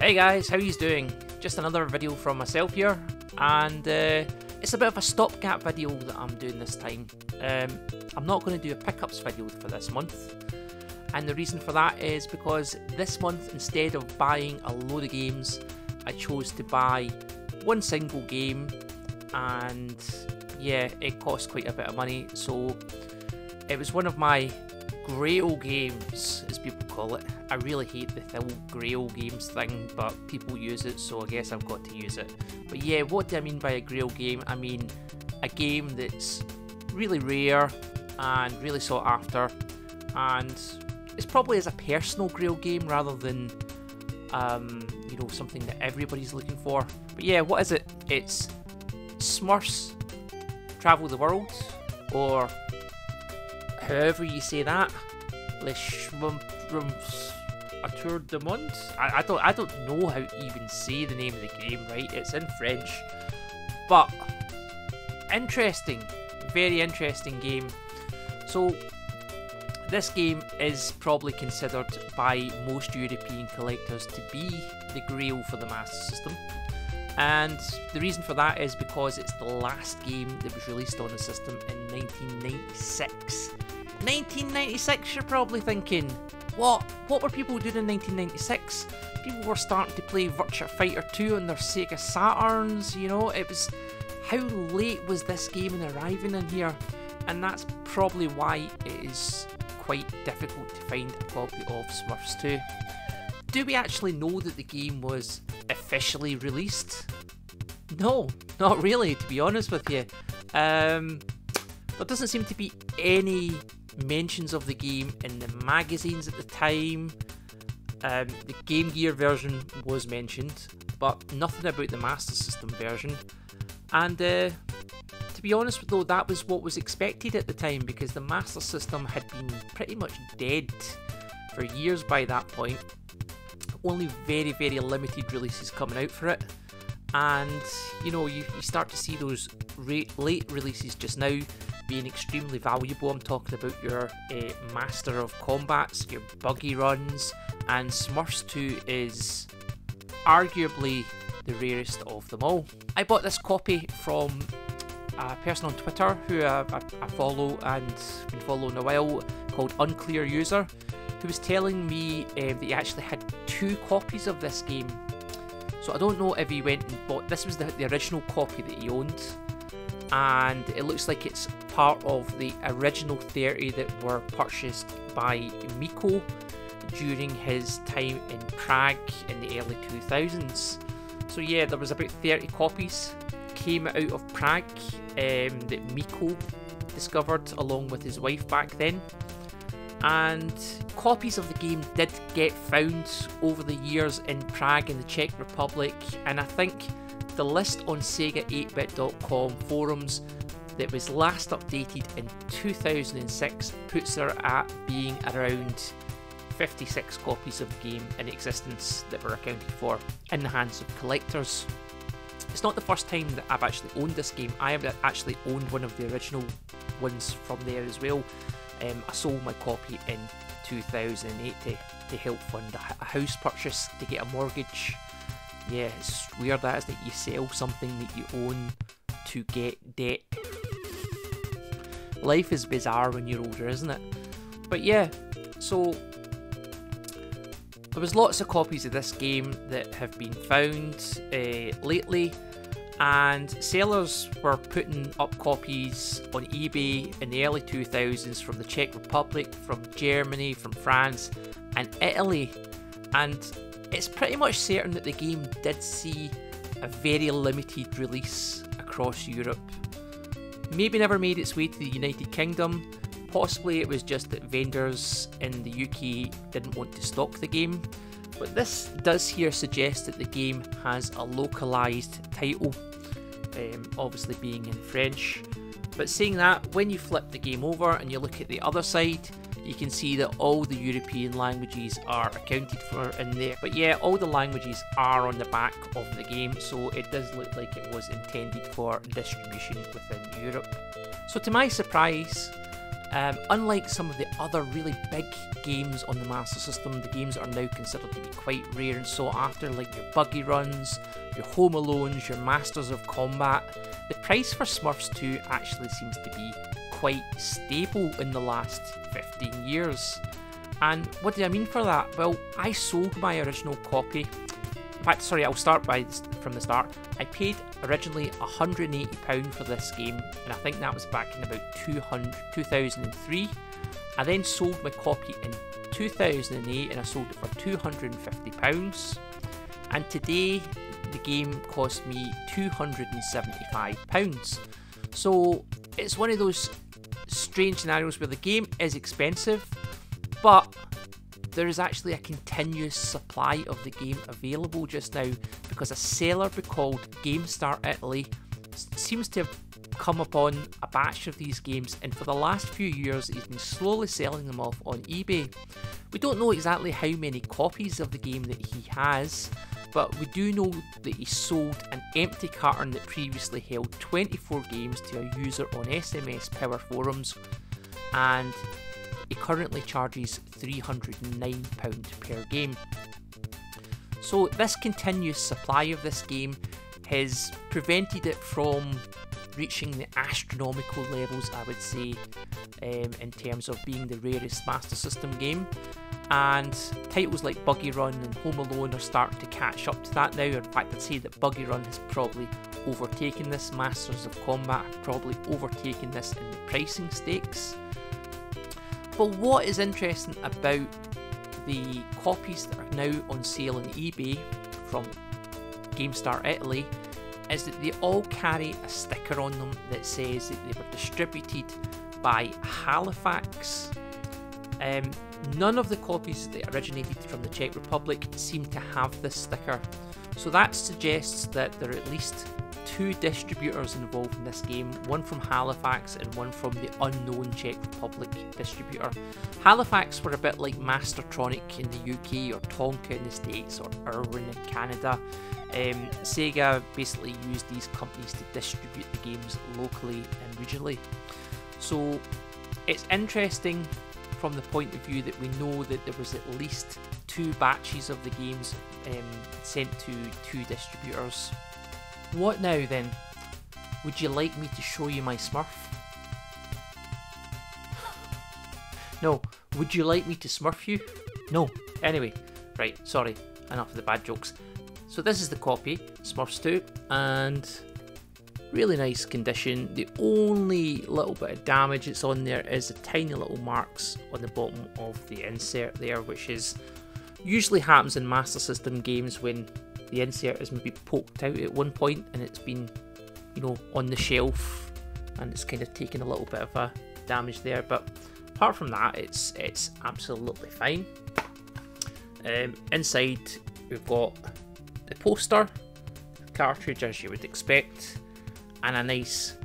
Hey guys, how yous doing? Just another video from myself here, and it's a bit of a stopgap video that I'm doing this time. I'm not going to do a pickups video for this month, and the reason for that is because this month, instead of buying a load of games, I chose to buy one single game, and yeah, it cost quite a bit of money, so it was one of my Grail games, as people call it. I really hate the whole Grail games thing, but people use it, so I guess I've got to use it. But yeah, what do I mean by a Grail game? I mean a game that's really rare and really sought after, and it's probably as a personal Grail game rather than you know, something that everybody's looking for. But yeah, what is it? It's Smurfs Travel the World, or however you say that, Schtroumpfs Autour Du Monde. I don't know how to even say the name of the game right. It's in French, but interesting, very interesting game. So this game is probably considered by most European collectors to be the Grail for the Master System. And the reason for that is because it's the last game that was released on the system in 1996. 1996, you're probably thinking, what were people doing in 1996? People were starting to play Virtua Fighter 2 on their Sega Saturns, you know. It was, how late was this game in arriving in here? And that's probably why it is quite difficult to find a copy of Smurfs 2. Do we actually know that the game was officially released? No, not really, to be honest with you. There doesn't seem to be any mentions of the game in the magazines at the time. The Game Gear version was mentioned, but nothing about the Master System version. And to be honest though, that was what was expected at the time, because the Master System had been pretty much dead for years by that point. Only very, very limited releases coming out for it, and you know, you start to see those late releases just now being extremely valuable. I'm talking about your Master of Combats, your buggy runs, and Smurfs 2 is arguably the rarest of them all. I bought this copy from a person on Twitter who I follow and been following a while, called Unclear User, who was telling me that he actually had 2 copies of this game. So I don't know if he went and bought, this was the original copy that he owned, and it looks like it's part of the original 30 that were purchased by Miko during his time in Prague in the early 2000s. So yeah, there was about 30 copies came out of Prague that Miko discovered along with his wife back then. And copies of the game did get found over the years in Prague and the Czech Republic, and I think the list on Sega8bit.com forums that was last updated in 2006 puts her at being around 56 copies of the game in existence that were accounted for in the hands of collectors. It's not the first time that I've actually owned this game. I have actually owned one of the original ones from there as well. I sold my copy in 2008 to help fund a house purchase, to get a mortgage. Yeah, it's weird that is, that you sell something that you own to get debt. Life is bizarre when you're older, isn't it? But yeah, so there was lots of copies of this game that have been found lately, and sellers were putting up copies on eBay in the early 2000s from the Czech Republic, from Germany, from France and Italy, and it's pretty much certain that the game did see a very limited release across Europe. Maybe never made its way to the United Kingdom. Possibly it was just that vendors in the UK didn't want to stock the game. But this does here suggest that the game has a localised title, obviously being in French. But saying that, when you flip the game over and you look at the other side, you can see that all the European languages are accounted for in there. But yeah, all the languages are on the back of the game, so it does look like it was intended for distribution within Europe. So to my surprise, Unlike some of the other really big games on the Master System, the games that are now considered to be quite rare and sought after, like your Buggy Runs, your Home Alones, your Masters of Combat, the price for Smurfs 2 actually seems to be quite stable in the last 15 years. And what do I mean for that? Well, I sold my original copy. In fact, sorry, I'll start from the start. I paid originally £180 for this game, and I think that was back in about 2003. I then sold my copy in 2008, and I sold it for £250. And today, the game cost me £275. So it's one of those strange scenarios where the game is expensive, but there is actually a continuous supply of the game available just now, because a seller called GameStar Italy seems to have come upon a batch of these games, and for the last few years he's been slowly selling them off on eBay. We don't know exactly how many copies of the game that he has, but we do know that he sold an empty carton that previously held 24 games to a user on SMS Power Forums, and he currently charges £309 per game. So this continuous supply of this game has prevented it from reaching the astronomical levels, I would say, in terms of being the rarest Master System game. And titles like Buggy Run and Home Alone are starting to catch up to that now. In fact, I'd say that Buggy Run has probably overtaken this. Masters of Combat have probably overtaken this in the pricing stakes. But what is interesting about the copies that are now on sale on eBay from GameStar Italy is that they all carry a sticker on them that says that they were distributed by Halifax. None of the copies that originated from the Czech Republic seem to have this sticker, so that suggests that there are at least two distributors involved in this game, one from Halifax and one from the unknown Czech Republic distributor. Halifax were a bit like Mastertronic in the UK, or Tonka in the States, or Irwin in Canada. Sega basically used these companies to distribute the games locally and regionally. So it's interesting from the point of view that we know that there was at least two batches of the games sent to two distributors. What now then? Would you like me to show you my Smurf? No. Would you like me to Smurf you? No. Anyway, right, sorry, enough of the bad jokes. So this is the copy, Smurfs 2, and really nice condition. The only little bit of damage that's on there is the tiny little marks on the bottom of the insert there, which is usually happens in Master System games when the insert is maybe poked out at one point and it's been, you know, on the shelf and it's kind of taken a little bit of a damage there. But apart from that, it's absolutely fine. Inside we've got the poster, cartridge as you would expect, and a nice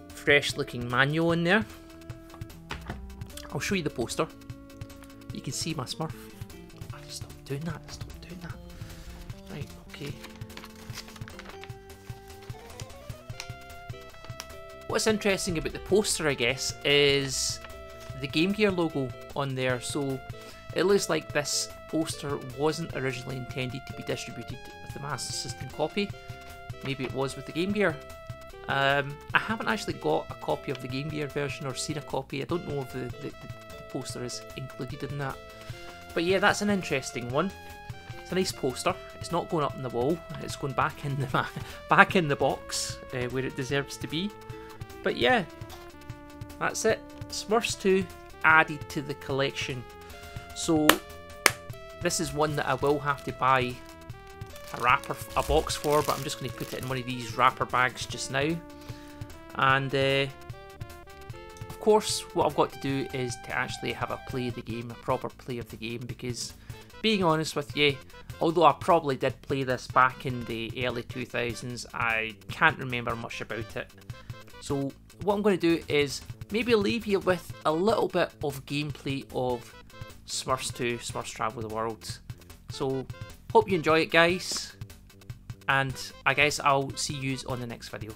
fresh looking manual in there. I'll show you the poster. You can see my Smurf. Stop doing that, stop doing that. Right, okay. What's interesting about the poster, I guess, is the Game Gear logo on there. So it looks like this poster wasn't originally intended to be distributed with the Master System copy. Maybe it was with the Game Gear. I haven't actually got a copy of the Game Gear version or seen a copy. I don't know if the poster is included in that. But yeah, that's an interesting one. It's a nice poster. It's not going up on the wall. It's going back in the box where it deserves to be. But yeah, that's it. Smurfs 2 added to the collection. So this is one that I will have to buy a box for, but I'm just going to put it in one of these wrapper bags just now. And of course, what I've got to do is to actually have a play of the game, a proper play of the game, because being honest with you, although I probably did play this back in the early 2000s, I can't remember much about it. So what I'm going to do is maybe leave you with a little bit of gameplay of Smurfs 2, Smurfs Travel the World. So hope you enjoy it, guys, and I guess I'll see you on the next video.